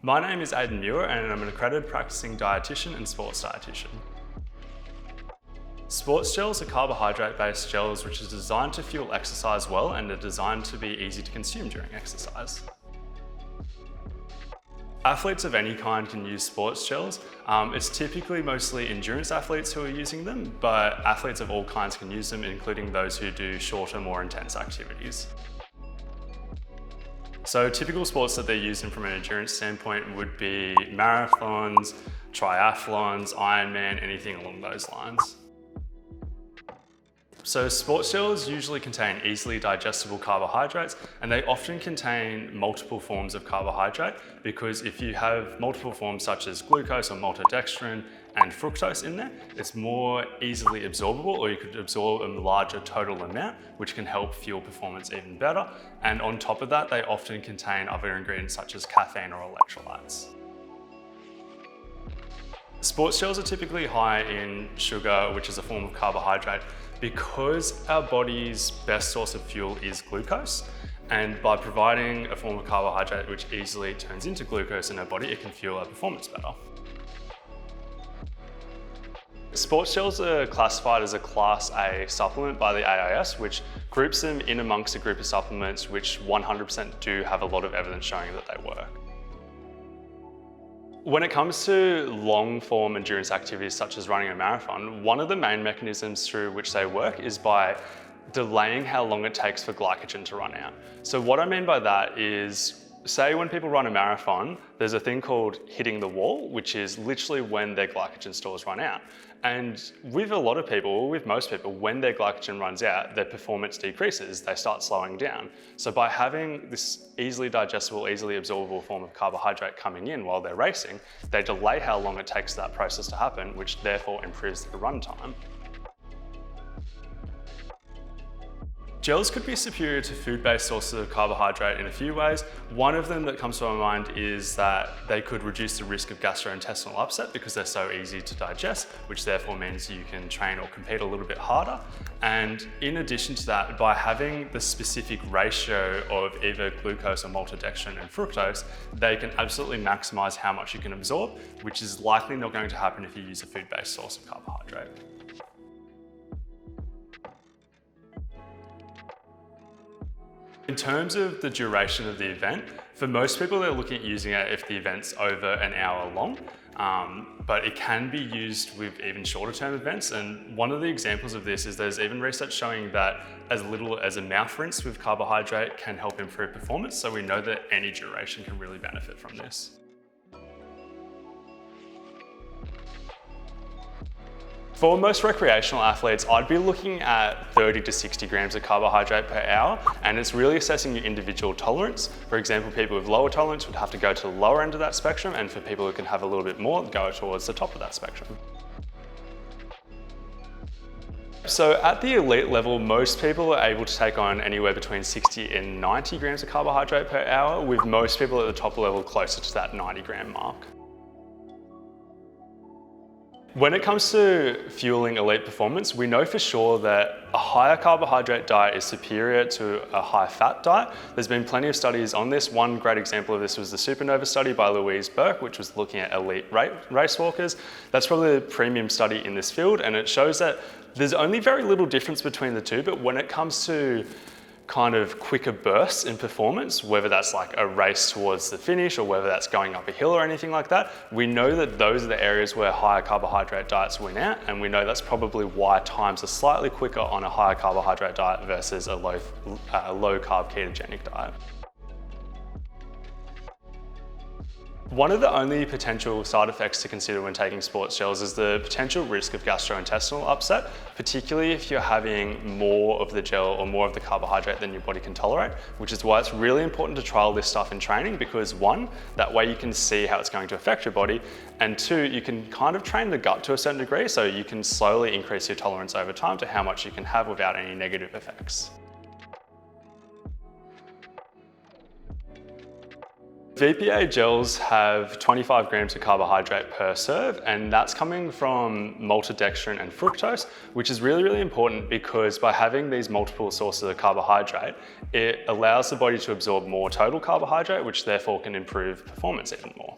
My name is Aidan Muir and I'm an accredited practicing dietitian and sports dietitian. Sports gels are carbohydrate-based gels which are designed to fuel exercise well and are designed to be easy to consume during exercise. Athletes of any kind can use sports gels. It's typically mostly endurance athletes who are using them, but athletes of all kinds can use them, including those who do shorter, more intense activities. So typical sports that they're using from an endurance standpoint would be marathons, triathlons, Ironman, anything along those lines. So sports gels usually contain easily digestible carbohydrates, and they often contain multiple forms of carbohydrate, because if you have multiple forms such as glucose or maltodextrin and fructose in there, it's more easily absorbable, or you could absorb a larger total amount, which can help fuel performance even better. And on top of that, they often contain other ingredients such as caffeine or electrolytes. Sports gels are typically high in sugar, which is a form of carbohydrate, because our body's best source of fuel is glucose. And by providing a form of carbohydrate which easily turns into glucose in our body, it can fuel our performance better. Sports gels are classified as a Class A supplement by the AIS, which groups them in amongst a group of supplements which 100% do have a lot of evidence showing that they work. When it comes to long-form endurance activities such as running a marathon, one of the main mechanisms through which they work is by delaying how long it takes for glycogen to run out. So what I mean by that is, say when people run a marathon, there's a thing called hitting the wall, which is literally when their glycogen stores run out. And with a lot of people, or with most people, when their glycogen runs out, their performance decreases, they start slowing down. So by having this easily digestible, easily absorbable form of carbohydrate coming in while they're racing, they delay how long it takes that process to happen, which therefore improves the run time. Gels could be superior to food-based sources of carbohydrate in a few ways. One of them that comes to my mind is that they could reduce the risk of gastrointestinal upset because they're so easy to digest, which therefore means you can train or compete a little bit harder. And in addition to that, by having the specific ratio of either glucose or maltodextrin and fructose, they can absolutely maximize how much you can absorb, which is likely not going to happen if you use a food-based source of carbohydrate. In terms of the duration of the event, for most people they're looking at using it if the event's over an hour long, but it can be used with even shorter term events. And one of the examples of this is there's even research showing that as little as a mouth rinse with carbohydrate can help improve performance, so we know that any duration can really benefit from this. For most recreational athletes, I'd be looking at 30 to 60 grams of carbohydrate per hour, and it's really assessing your individual tolerance. For example, people with lower tolerance would have to go to the lower end of that spectrum, and for people who can have a little bit more, go towards the top of that spectrum. So at the elite level, most people are able to take on anywhere between 60 and 90 grams of carbohydrate per hour, with most people at the top level closer to that 90 gram mark. When it comes to fueling elite performance, we know for sure that a higher carbohydrate diet is superior to a high fat diet. There's been plenty of studies on this. One great example of this was the Supernova study by Louise Burke, which was looking at elite race walkers. That's probably the premium study in this field, and it shows that there's only very little difference between the two, but when it comes to kind of quicker bursts in performance, whether that's like a race towards the finish or whether that's going up a hill or anything like that, we know that those are the areas where higher carbohydrate diets win out, and we know that's probably why times are slightly quicker on a higher carbohydrate diet versus a low carb ketogenic diet. One of the only potential side effects to consider when taking sports gels is the potential risk of gastrointestinal upset, particularly if you're having more of the gel or more of the carbohydrate than your body can tolerate, which is why it's really important to trial this stuff in training, because one, that way you can see how it's going to affect your body, and two, you can kind of train the gut to a certain degree, so you can slowly increase your tolerance over time to how much you can have without any negative effects. VPA gels have 25 grams of carbohydrate per serve, and that's coming from maltodextrin and fructose, which is really, really important because by having these multiple sources of carbohydrate, it allows the body to absorb more total carbohydrate, which therefore can improve performance even more.